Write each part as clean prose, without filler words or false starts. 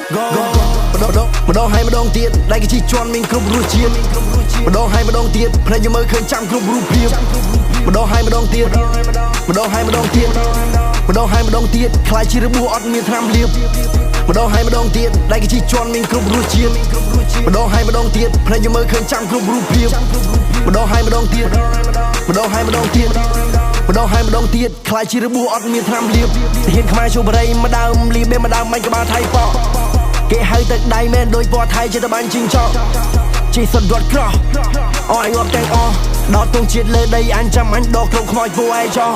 ម្ដងហើយម្ដងទៀតដៃកជីជន់មានគ្រប់រសជាតិម្ដងហើយម្ដងទៀតភ្នែកយើងមើលឃើញចាំគ្រប់រូបភាពម្ដងហើយម្ដងទៀតម្ដងហើយម្ដងទៀតម្ដងហើយម្ដងទៀតខ្លាចជារបួសអត់មានថ្នាំលាបម្ដងហើយម្ដងទៀតដៃកជីជន់មានគ្រប់រសជាតិម្ដងហើយម្ដងទៀតភ្នែកយើងមើលឃើញចាំគ្រប់រូបភាពម្ដងហើយម្ដងទៀតម្ដងហើយម្ដងទៀតម្ដងហើយម្ដងទៀតខ្លាចជារបួសអត់មានថ្នាំលាបហ៊ានខ្មែរជួបបរិយម្ដងលីបេម្ដងមិនក្បាលថៃប៉គេហៅទឹកដៃមែនដោយពណ៌ថៃចិត្តតែបាញ់ជីងចោជីសុនរត់ក្រោះអស់អញងាប់ទាំងអស់ដល់ទងជាតិលើដីអញចាំអញដកក្នុងខ្មោចពួកឯងចោ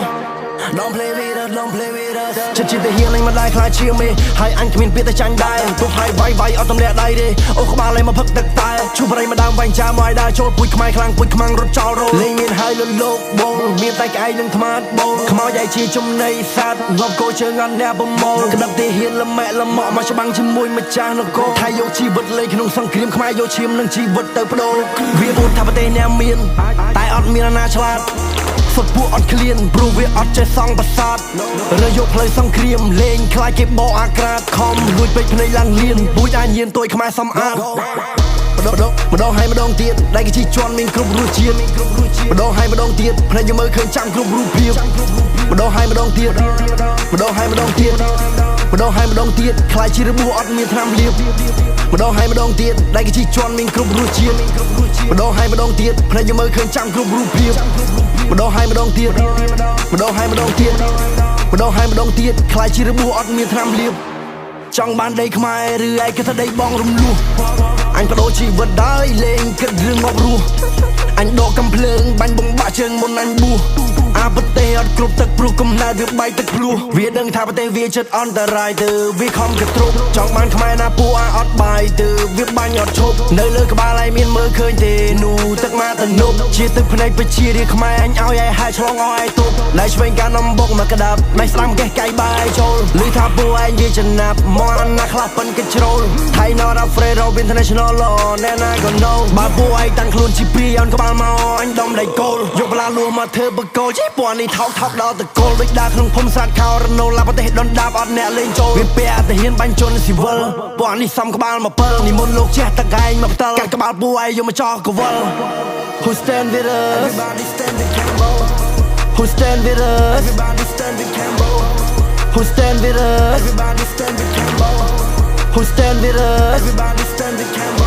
Don't play with us Don't play with us ចិត្តទៅហ៊ាននឹងមិនដែរខ្លាចជាមេហើយអញគ្មានពាក្យតែចាញ់ដែរទោះហើយវាយអត់ទម្លាក់ដៃទេអូក្បាលលេងមកផឹកទឹកតែជួបបរិយម្ដងវាញ់ចាមកឲ្យដើរចូលពួយខ្មែរខ្លាំងពួយខ្មាំងរត់ចោលរោលេងមានហើយលលោកបងមានតែក្អែកនឹងថ្មាតបងខ្មោចឯជាចំណៃសត្វងាប់គោជើងអត់អ្នកប្រមូលក្តឹបទេហ៊ានលម៉ែលម៉ក់មកច្បាំងជាមួយម្ចាស់នគរថៃយកជីវិតលេងក្នុងសង្គ្រាមខ្មែរយកឈាមនឹងជីវិតទៅបដូរវាพูดថាប្រទេសអ្នកមានតែអត់មានអាណាឆ្លាតសុតពួកអត់ឃ្លានព្រោះវាអត់ចេះសង់ប្រាសាទរើយកផ្លូវសង្គ្រាមលេងខ្លាចគេបោអាក្រាតខំលួចពេកភ្នែកឡើងលៀនពួយអាញៀនទួយខ្មែរសំអាតម្ដងហើយម្ដងទៀតដៃកជីជន់មានគ្រប់រសជាតិម្ដងហើយម្ដងទៀតភ្នែកយើងមើលឃើញចាំគ្រប់រូបភាពម្ដងហើយម្ដងទៀតម្ដងហើយម្ដងទៀតម្ដងហើយម្ដងទៀតខ្លាចជារបួសអត់មានថ្នាំលាបម្ដងហើយម្ដងទៀតដៃកជីជន់មានគ្រប់រសជាតិម្ដងហើយម្ដងទៀតភ្នែកយើងមើលឃើញចាំគ្រប់រូបភាពម្ដងហើយម្ដងទៀតម្ដងហើយម្ដងទៀតម្ដងហើយម្ដងទៀតខ្លាចជារបួសអត់មានថ្នាំលាបចង់បានដីខ្មែរឬឯងគិតថាដីបងរំលោះអញបដូរជីវិតដែរលេងគិតរឿងងាប់រស់អញដកកំភ្លើងបាញ់បំបាក់ជើងមុនអញបួសអាប្រទេសអត់គ្រប់ទឹកព្រោះកំណើតវាបែកទឹកភ្លោះវាដឹងថាប្រទេសវាចិត្តអន្តរាយទៅវាខំកត្រុកចង់បានខ្មែរណាពួកអត់បាយទៅវាបាញ់អត់ឈប់នៅលើក្បាលឯងមានមើលឃើញទេនោះទឹកមកទៅនប់ជាទឹកភ្នែកបជារាខ្មែរអញឲ្យឯហែឆ្លងឲ្យឯទុកដៃឆ្វេងកានអំបុកមកក្តាប់ដៃស្ដាំកេះកាយបាយចូលឮថាពួកឯងវាចំណាប់មកណាខ្លះប៉ិនកិជ្រោលថៃ not afraid of international law ណែណាក៏ no បើពួកឯងតាំងខ្លួនជាព្រាយអនក្បាលមកអញដុំដៃគោលយកបលាលួមកធ្វើបកោជិះពណ៌នេះថោកដល់តកូលដូចដើរក្នុងភូមិស្រាតខោរណូឡាប្រទេសដុនដាបអត់អ្នកលេងចូលវាពាក់តែហ៊ានបាញ់ជនស៊ីវិលពណ៌នេះសំក្បាលមក7និមន្តលោកចេះតកែងមកផ្ទល់កាត់ក្បាលពួកឯងយកមកចោះកវល Who stand with us Everybody stand with Cambo Who stand with us Everybody stand with Cambo Who stand with us Everybody stand with Cambo Who stand with us Everybody stand with Cambo